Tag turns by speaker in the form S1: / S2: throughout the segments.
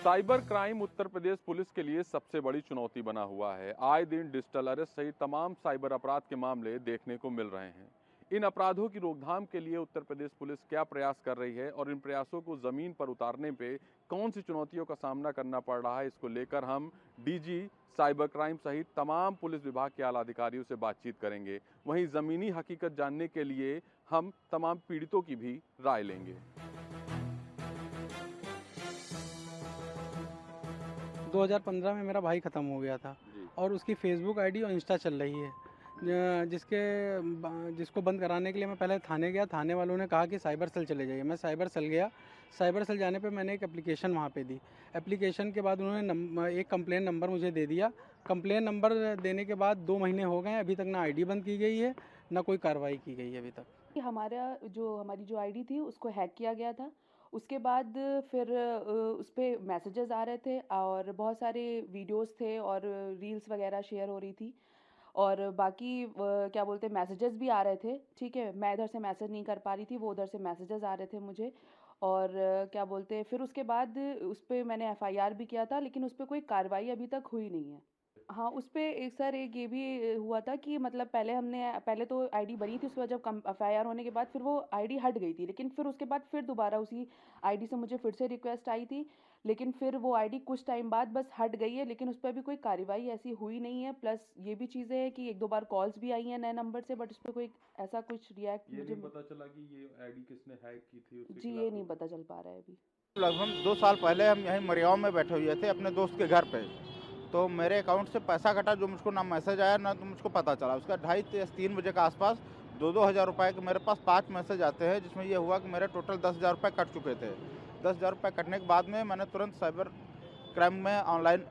S1: Cyber crime Uttar Pradesh police के लिए सबसे बड़ी चुनौती बना हुआ है। आए दिन डिजिटल अरेस्ट सहित तमाम साइबर अपराध के मामले देखने को मिल रहे हैं। इन अपराधों की रोकथाम के लिए उत्तर प्रदेश पुलिस क्या प्रयास कर रही है और इन प्रयासों को जमीन पर उतारने पे कौन सी चुनौतियों का सामना करना पड़ रहा है, इसको लेकर हम डीजी साइबर क्राइम सहित तमाम पुलिस विभाग के आला अधिकारियों से बातचीत करेंगे। वहीं जमीनी हकीकत जानने के लिए हम तमाम पीड़ितों की भी राय लेंगे।
S2: 2015 में मेरा भाई ख़त्म हो गया था और उसकी फेसबुक आईडी और इंस्टा चल रही है, जिसको बंद कराने के लिए मैं पहले थाने गया। थाने वालों ने कहा कि साइबर सेल चले जाइए। मैं साइबर सेल गया। साइबर सेल जाने पे मैंने एक एप्लीकेशन वहाँ पे दी। एप्लीकेशन के बाद उन्होंने एक कंप्लेन नंबर मुझे दे दिया। कंप्लेन नंबर देने के बाद 2 महीने हो गए, अभी तक ना आईडी बंद की गई है, ना कोई कार्रवाई की गई है अभी तक।
S3: हमारी जो आईडी थी उसको हैक किया गया था। उसके बाद फिर उस पे मैसेजेस आ रहे थे और बहुत सारे वीडियोस थे और रील्स वगैरह शेयर हो रही थी। और बाकी क्या बोलते हैं, मैसेजेस भी आ रहे थे। ठीक है, मैं इधर से मैसेज नहीं कर पा रही थी, वो उधर से मैसेजेस आ रहे थे मुझे। और क्या बोलते हैं, फिर उसके बाद उस पे मैंने एफआईआर भी किया था, लेकिन उस पे कोई कार्रवाई अभी तक हुई नहीं है। हाँ, उस पे एक सर एक ये भी हुआ था कि मतलब पहले तो आईडी बनी थी, उसके बाद जब एफआईआर होने के बाद फिर वो आईडी हट गई थी, लेकिन फिर उसके बाद फिर दोबारा उसी आईडी से मुझे फिर से रिक्वेस्ट आई थी, लेकिन फिर वो आईडी कुछ टाइम बाद बस हट गई है, लेकिन उस पर अभी कोई कार्रवाई ऐसी हुई नहीं है। प्लस ये भी चीज़ें हैं कि 1-2 बार कॉल्स भी आई हैं नए नंबर से, बट उस पर कोई ऐसा कुछ रिएक्ट
S1: ये
S3: मुझे
S1: नहीं पता चला कि ये आईडी किसने हैक की थी, उसके
S3: जी ये
S1: खिलाफ
S3: नहीं पता चल पा रहा है अभी।
S4: लगभग 2 साल पहले हम यहीं मरियाव में बैठे हुए थे अपने दोस्त के घर पे। तो मेरे अकाउंट से पैसा कटा, जो मुझको ना मैसेज आया ना तो मुझको पता चला। उसका 2:30-3 बजे के आसपास 2-2 हज़ार रुपये के मेरे पास 5 मैसेज आते हैं, जिसमें ये हुआ कि मेरे टोटल 10,000 रुपये कट चुके थे। 10,000 रुपये कटने के बाद में मैंने तुरंत साइबर क्राइम में ऑनलाइन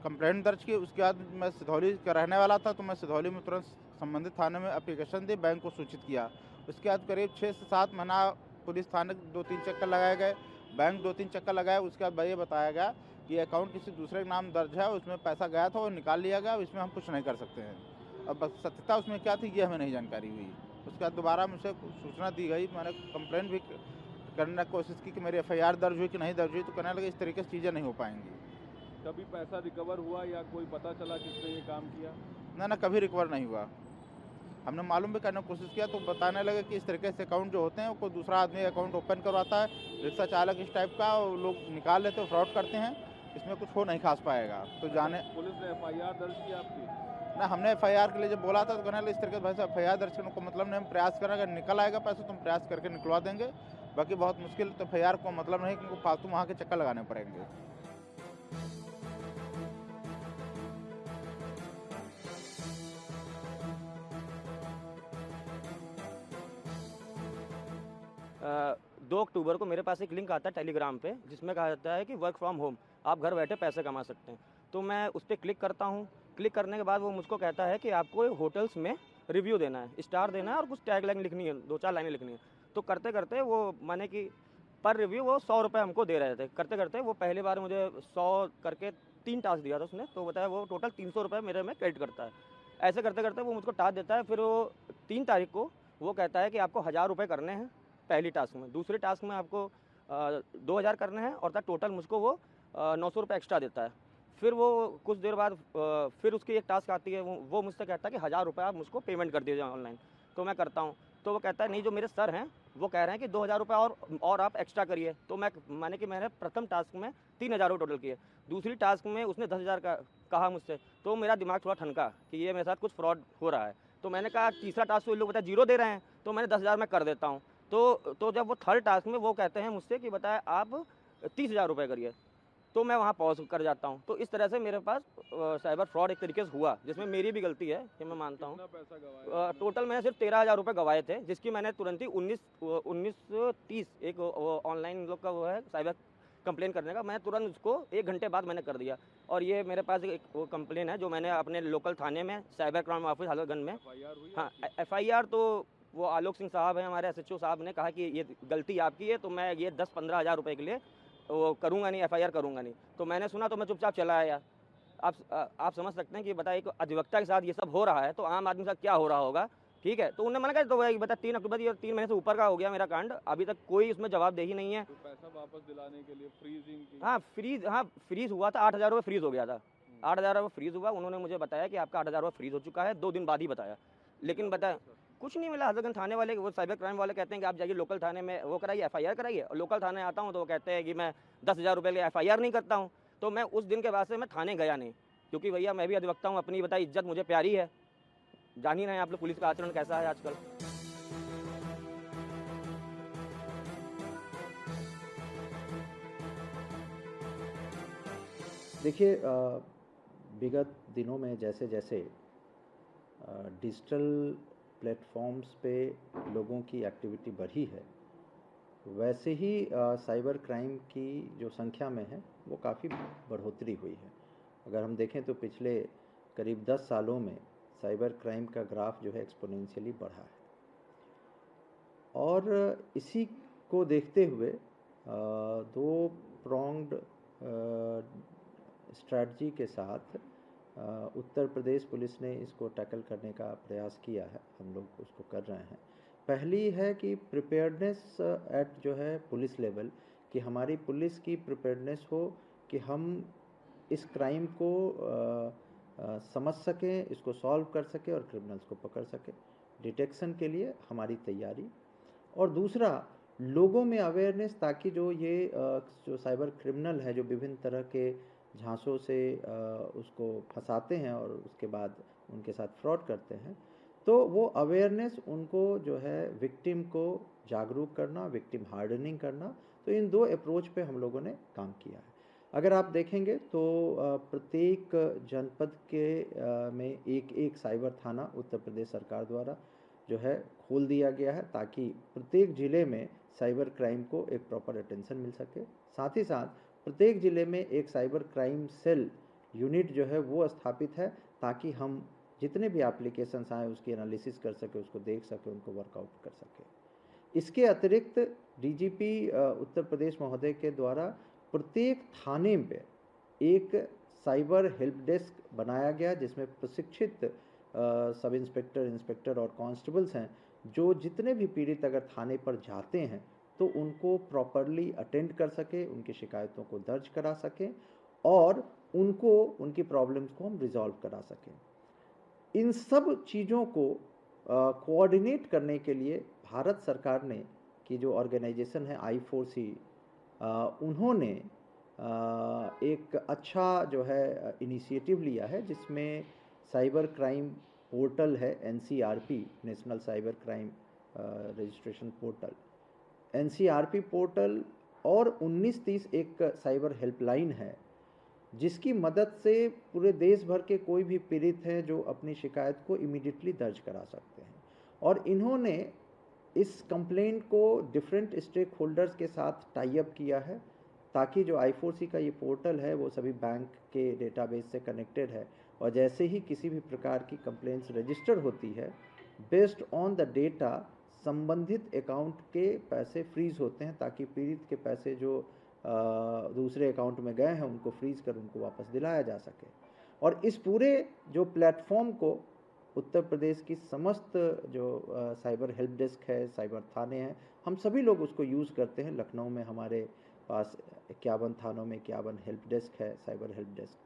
S4: कंप्लेंट दर्ज की। उसके बाद मैं सिधौली का रहने वाला था, तो मैं सिधौली में तुरंत संबंधित थाने में एप्लीकेशन दी, बैंक को सूचित किया। उसके बाद करीब 6 से 7 महीना पुलिस थाने 2-3 चक्कर लगाए गए, बैंक 2-3 चक्कर लगाए। उसके बाद भाई ये बताया गया कि अकाउंट किसी दूसरे के नाम दर्ज है, उसमें पैसा गया था, वो निकाल लिया गया, इसमें हम कुछ नहीं कर सकते हैं। अब बस सत्यता उसमें क्या थी ये हमें नहीं जानकारी हुई। उसके बाद दोबारा मुझसे सूचना दी गई, मैंने कंप्लेंट भी करने की कोशिश की कि मेरी एफआईआर दर्ज हुई कि नहीं दर्ज हुई, तो कहने लगे इस तरीके से चीज़ें नहीं हो पाएंगी।
S1: कभी पैसा रिकवर हुआ या कोई पता चला किसने ये काम किया?
S4: ना कभी रिकवर नहीं हुआ। हमने मालूम भी करने की कोशिश किया तो बताने लगे कि इस तरीके से अकाउंट जो होते हैं वो कोई दूसरा आदमी अकाउंट ओपन करवाता है, रिक्शा चालक इस टाइप का, वो लोग निकाल लेते हैं, फ्रॉड करते हैं, इसमें कुछ हो नहीं खास पाएगा। तो जाने
S1: पुलिस ने एफआईआर दर्ज की आपकी?
S4: ना, हमने एफआईआर के लिए जब बोला था तो कहने लगे इस तरीके से भाई साहब एफआईआर दर्ज करने को मतलब नहीं, हम प्रयास करें, अगर निकल आएगा पैसा तो हम प्रयास करके निकलवा देंगे, बाकी बहुत मुश्किल। तो एफआईआर को मतलब नहीं, क्योंकि फालतू वहाँ के चक्कर लगाने पड़ेंगे।
S5: अ, 2 अक्टूबर को मेरे पास एक लिंक आता है टेलीग्राम पे, जिसमें कहा जाता है कि वर्क फ्रॉम होम, आप घर बैठे पैसे कमा सकते हैं। तो मैं उस पर क्लिक करता हूँ। क्लिक करने के बाद वो मुझको कहता है कि आपको होटल्स में रिव्यू देना है, स्टार देना है और कुछ टैग लाइन लिखनी है, 2-4 लाइनें लिखनी है। तो करते करते वो माने कि पर रिव्यू वो 100 रुपये हमको दे रहे थे। करते करते वो पहली बार मुझे 100 करके 3 टास्क दिया था उसने, तो बताया वो टोटल 300 रुपये मेरे में क्रेडिट करता है। ऐसे करते करते वो मुझको टास्क देता है। फिर वो 3 तारीख को वो कहता है कि आपको 1,000 रुपये करने हैं पहली टास्क में, दूसरे टास्क में आपको 2,000 करने हैं, और तक टोटल मुझको वो 900 रुपये एक्स्ट्रा देता है। फिर वो कुछ देर बाद फिर उसकी एक टास्क आती है, वो मुझसे कहता है कि 1,000 रुपये आप मुझको पेमेंट कर दीजिए ऑनलाइन। तो मैं करता हूँ, तो वो कहता है नहीं, जो मेरे सर हैं वो कह रहे हैं कि 2,000 रुपये और आप एक्स्ट्रा करिए। तो मैंने कि मैंने प्रथम टास्क में 3,000 रुपये टोटल किए, दूसरी टास्क में उसने 10,000 का कहा मुझसे। तो मेरा दिमाग थोड़ा ठनका कि ये मेरे साथ कुछ फ्रॉड हो रहा है। तो मैंने कहा तीसरा टास्क तो ये लोग बता 0 दे रहे हैं, तो मैंने 10,000 में कर देता हूँ। तो जब वो थर्ड टास्क में वो कहते हैं मुझसे कि बताए आप 30,000 रुपये करिए, तो मैं वहाँ पॉज कर जाता हूँ। तो इस तरह से मेरे पास साइबर फ्रॉड एक तरीके से हुआ, जिसमें मेरी भी गलती है, ये मैं मानता हूँ।
S1: पैसा गवाया?
S5: टोटल मैंने सिर्फ 13,000 रुपये गवाए थे, जिसकी मैंने तुरंत ही 19:30 एक ऑनलाइन लोग का वो है साइबर कंप्लेन करने का, मैं तुरंत उसको 1 घंटे बाद मैंने कर दिया। और ये मेरे पास एक वो कंप्लेन है जो मैंने अपने लोकल थाने में साइबर क्राइम ऑफिस हलरगंज में,
S1: एफआईआर हुई?
S5: हाँ एफआईआर तो वो आलोक सिंह साहब हैं हमारे एसएचओ साहब ने कहा कि ये गलती आपकी है, तो मैं ये 10-15 हज़ार रुपये के लिए वो करूँगा नहीं, एफआईआर करूँगा नहीं। तो मैंने सुना तो मैं चुपचाप चला आया। आप समझ सकते हैं कि बताइए, एक अधिवक्ता के साथ ये सब हो रहा है तो आम आदमी के साथ क्या हो रहा होगा। ठीक है, तो उन्होंने मना कर तो वही बता 3 अक्टूबर, ये 3 महीने से ऊपर का हो गया मेरा कांड, अभी तक कोई उसमें जवाबदेही नहीं है।
S1: तो पैसा वापस दिलाने के लिए फ्रीजिंग की?
S5: हाँ फ्रीज हुआ था, 8,000 रुपये फ्रीज हो गया था। 8,000 रुपये फ्रीज हुआ, उन्होंने मुझे बताया कि आपका 8,000 रुपये फ्रीज हो चुका है, 2 दिन बाद ही बताया। लेकिन बताया कुछ नहीं मिला। हजरतगंज थाने वाले, वो साइबर क्राइम वाले कहते हैं कि आप जाइए लोकल थाने में वो कराइए, FIR कराइए। और लोकल थाने आता हूँ तो वो कहते हैं कि मैं 10,000 रुपये के FIR नहीं करता हूँ। तो मैं उस दिन के बाद से मैं थाने गया नहीं, क्योंकि भैया मैं भी अधिवक्ता हूँ, अपनी बताई इज्जत मुझे प्यारी है। जान ही रहे हैं आप लोग पुलिस का आचरण कैसा है आजकल।
S6: देखिए, विगत दिनों में जैसे जैसे डिजिटल प्लेटफॉर्म्स पे लोगों की एक्टिविटी बढ़ी है, वैसे ही साइबर क्राइम की जो संख्या में है वो काफ़ी बढ़ोतरी हुई है। अगर हम देखें तो पिछले करीब 10 सालों में साइबर क्राइम का ग्राफ जो है एक्सपोनेंशियली बढ़ा है। और इसी को देखते हुए 2 प्रोंग्ड स्ट्रैटेजी के साथ उत्तर प्रदेश पुलिस ने इसको टैकल करने का प्रयास किया है। हम लोग उसको कर रहे हैं। पहली है कि प्रिपेयर्डनेस एट जो है पुलिस लेवल, कि हमारी पुलिस की प्रिपेयर्डनेस हो कि हम इस क्राइम को समझ सकें, इसको सॉल्व कर सकें और क्रिमिनल्स को पकड़ सकें। डिटेक्शन के लिए हमारी तैयारी, और दूसरा लोगों में अवेयरनेस, ताकि जो ये जो साइबर क्रिमिनल है जो विभिन्न तरह के झांसों से उसको फंसाते हैं और उसके बाद उनके साथ फ्रॉड करते हैं, तो वो अवेयरनेस उनको जो है विक्टिम को जागरूक करना, विक्टिम हार्डनिंग करना। तो इन 2 अप्रोच पे हम लोगों ने काम किया है। अगर आप देखेंगे तो प्रत्येक जनपद के में एक साइबर थाना उत्तर प्रदेश सरकार द्वारा जो है खोल दिया गया है, ताकि प्रत्येक ज़िले में साइबर क्राइम को एक प्रॉपर अटेंशन मिल सके। साथ ही साथ प्रत्येक ज़िले में एक साइबर क्राइम सेल यूनिट जो है वो स्थापित है, ताकि हम जितने भी एप्लीकेशंस आए उसकी एनालिसिस कर सके, उसको देख सके, उनको वर्कआउट कर सके। इसके अतिरिक्त DGP उत्तर प्रदेश महोदय के द्वारा प्रत्येक थाने पे एक साइबर हेल्प डेस्क बनाया गया, जिसमें प्रशिक्षित सब इंस्पेक्टर, इंस्पेक्टर और कांस्टेबल्स हैं, जो जितने भी पीड़ित अगर थाने पर जाते हैं तो उनको प्रॉपरली अटेंड कर सके, उनकी शिकायतों को दर्ज करा सकें और उनको उनकी प्रॉब्लम्स को हम रिजॉल्व करा सकें। इन सब चीज़ों को कोऑर्डिनेट करने के लिए भारत सरकार ने की जो ऑर्गेनाइजेशन है I4C, उन्होंने एक अच्छा जो है इनिशिएटिव लिया है, जिसमें साइबर क्राइम पोर्टल है NCRP, national cyber crime registration portal, NCRP portal, और 1930 एक साइबर हेल्पलाइन है, जिसकी मदद से पूरे देश भर के कोई भी पीड़ित हैं जो अपनी शिकायत को इमीडिएटली दर्ज करा सकते हैं। और इन्होंने इस कंप्लेंट को डिफरेंट स्टेक होल्डर्स के साथ टाई अप किया है, ताकि जो I4C का ये पोर्टल है वो सभी बैंक के डेटाबेस से कनेक्टेड है, और जैसे ही किसी भी प्रकार की कंप्लेंट्स रजिस्टर होती है, बेस्ड ऑन द डेटा संबंधित अकाउंट के पैसे फ्रीज होते हैं, ताकि पीड़ित के पैसे जो दूसरे अकाउंट में गए हैं उनको फ्रीज कर उनको वापस दिलाया जा सके। और इस पूरे जो प्लेटफॉर्म को उत्तर प्रदेश की समस्त जो साइबर हेल्प डेस्क है, साइबर थाने हैं, हम सभी लोग उसको यूज़ करते हैं। लखनऊ में हमारे पास 51 थानों में 51 हेल्प डेस्क है, साइबर हेल्प डेस्क।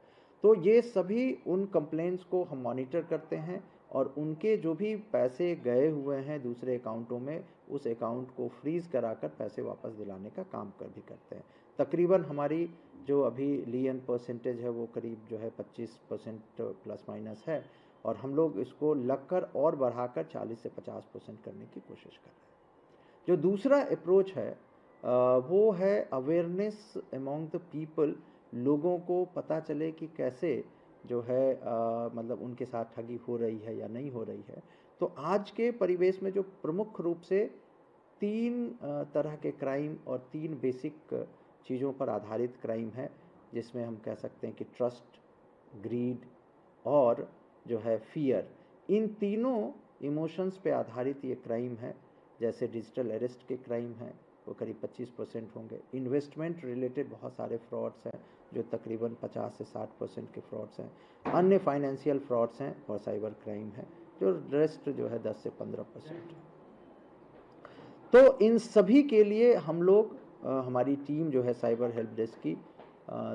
S6: तो ये सभी उन कंप्लेंट्स को हम मॉनिटर करते हैं, और उनके जो भी पैसे गए हुए हैं दूसरे अकाउंटों में, उस अकाउंट को फ्रीज़ कराकर पैसे वापस दिलाने का काम भी करते हैं। तकरीबन हमारी जो अभी लियन परसेंटेज है वो करीब जो है 25% प्लस माइनस है, और हम लोग इसको लगकर और बढ़ाकर 40 से 50% करने की कोशिश कर रहे हैं। जो दूसरा अप्रोच है वो है अवेयरनेस अमॉन्ग द पीपल, लोगों को पता चले कि कैसे जो है मतलब उनके साथ ठगी हो रही है या नहीं हो रही है। तो आज के परिवेश में जो प्रमुख रूप से 3 तरह के क्राइम और 3 बेसिक चीज़ों पर आधारित क्राइम है, जिसमें हम कह सकते हैं कि ट्रस्ट, ग्रीड और जो है फियर, इन तीनों इमोशंस पे आधारित ये क्राइम है। जैसे डिजिटल अरेस्ट के क्राइम हैं वो करीब 25% होंगे। इन्वेस्टमेंट रिलेटेड बहुत सारे फ्रॉड्स हैं जो तकरीबन 50 से 60% के फ्रॉड्स हैं। अन्य फाइनेंशियल फ्रॉड्स हैं और साइबर क्राइम है जो रेस्ट जो है 10 से 15%। तो इन सभी के लिए हम लोग हमारी टीम जो है साइबर हेल्प डेस्क की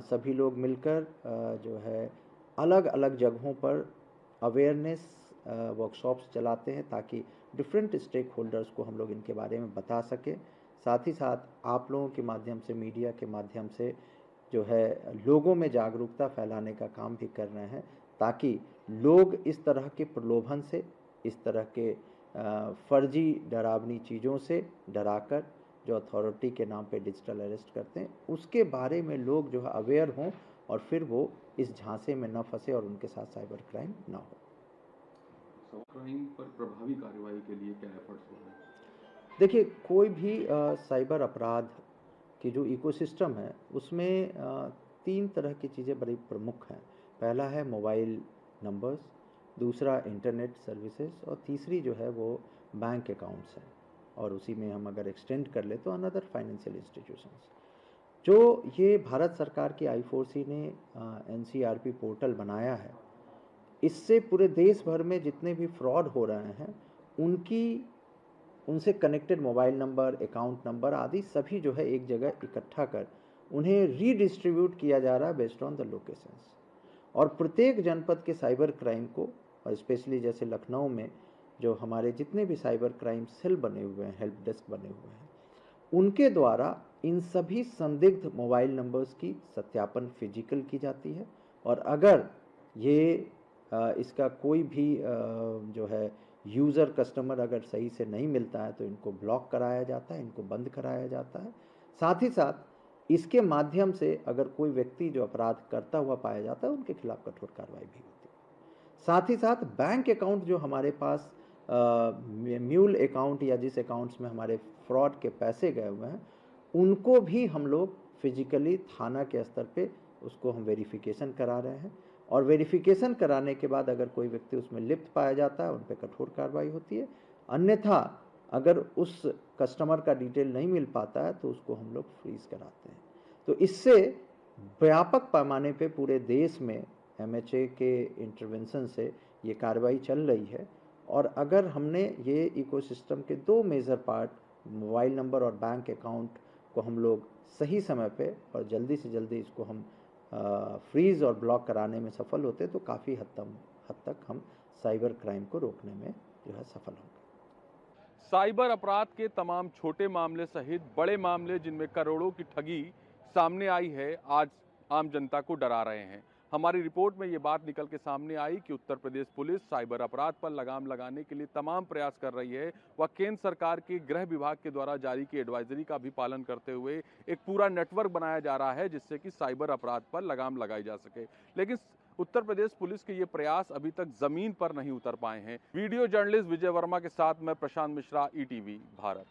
S6: सभी लोग मिलकर जो है अलग अलग जगहों पर अवेयरनेस वर्कशॉप्स चलाते हैं ताकि डिफरेंट स्टेक होल्डर्स को हम लोग इनके बारे में बता सकें। साथ ही साथ आप लोगों के माध्यम से, मीडिया के माध्यम से जो है लोगों में जागरूकता फैलाने का काम भी कर रहे हैं ताकि लोग इस तरह के प्रलोभन से, इस तरह के फर्जी डरावनी चीज़ों से डराकर जो अथॉरिटी के नाम पे डिजिटल अरेस्ट करते हैं उसके बारे में लोग जो है अवेयर हों और फिर वो इस झांसे में न फंसे और उनके साथ साइबर क्राइम ना हो।
S1: क्राइम पर प्रभावी कार्रवाई के लिए क्या एफर्ट्स हो रहे हैं?
S6: देखिए, कोई भी साइबर अपराध की जो इकोसिस्टम है उसमें 3 तरह की चीज़ें बड़ी प्रमुख हैं। पहला है मोबाइल नंबर्स, दूसरा इंटरनेट सर्विसेज और तीसरी जो है वो बैंक अकाउंट्स हैं और उसी में हम अगर एक्सटेंड कर ले तो अनदर फाइनेंशियल इंस्टीट्यूशंस। जो ये भारत सरकार की I4C ने NCRP पोर्टल बनाया है, इससे पूरे देश भर में जितने भी फ्रॉड हो रहे हैं उनसे connected mobile number, account number आदि सभी जो है एक जगह इकट्ठा कर उन्हें रीडिस्ट्रीब्यूट किया जा रहा है बेस्ड ऑन द लोकेशंस। और प्रत्येक जनपद के साइबर क्राइम को, स्पेशली जैसे लखनऊ में जो हमारे जितने भी साइबर क्राइम सेल बने हुए हैं, हेल्प डेस्क बने हुए हैं, उनके द्वारा इन सभी संदिग्ध मोबाइल नंबर्स की सत्यापन फिजिकल की जाती है और अगर ये इसका कोई भी जो है यूज़र कस्टमर अगर सही से नहीं मिलता है तो इनको ब्लॉक कराया जाता है, इनको बंद कराया जाता है। साथ ही साथ इसके माध्यम से अगर कोई व्यक्ति जो अपराध करता हुआ पाया जाता है उनके खिलाफ कठोर कार्रवाई भी होती है। साथ ही साथ बैंक अकाउंट जो हमारे पास म्यूल अकाउंट या जिस अकाउंट्स में हमारे फ्रॉड के पैसे गए हुए हैं उनको भी हम लोग फिजिकली थाना के स्तर पे उसको हम वेरिफिकेशन करा रहे हैं और वेरिफिकेशन कराने के बाद अगर कोई व्यक्ति उसमें लिप्त पाया जाता है उन पर कठोर कार्रवाई होती है। अन्यथा अगर उस कस्टमर का डिटेल नहीं मिल पाता है तो उसको हम लोग फ्रीज कराते हैं। तो इससे व्यापक पैमाने पे पूरे देश में MHA के इंटरवेंशन से ये कार्रवाई चल रही है और अगर हमने ये इकोसिस्टम के 2 मेजर पार्ट मोबाइल नंबर और बैंक अकाउंट को हम लोग सही समय पे और जल्दी से जल्दी इसको हम फ्रीज और ब्लॉक कराने में सफल होते तो काफ़ी हद तक हम साइबर क्राइम को रोकने में जो है सफल होंगे।
S1: साइबर अपराध के तमाम छोटे मामले सहित बड़े मामले जिनमें करोड़ों की ठगी सामने आई है, आज आम जनता को डरा रहे हैं। हमारी रिपोर्ट में ये बात निकल के सामने आई कि उत्तर प्रदेश पुलिस साइबर अपराध पर लगाम लगाने के लिए तमाम प्रयास कर रही है। वह केंद्र सरकार के गृह विभाग के द्वारा जारी की एडवाइजरी का भी पालन करते हुए एक पूरा नेटवर्क बनाया जा रहा है जिससे कि साइबर अपराध पर लगाम लगाई जा सके। लेकिन उत्तर प्रदेश पुलिस के ये प्रयास अभी तक जमीन पर नहीं उतर पाए हैं। वीडियो जर्नलिस्ट विजय वर्मा के साथ मैं प्रशांत मिश्रा, ETV भारत।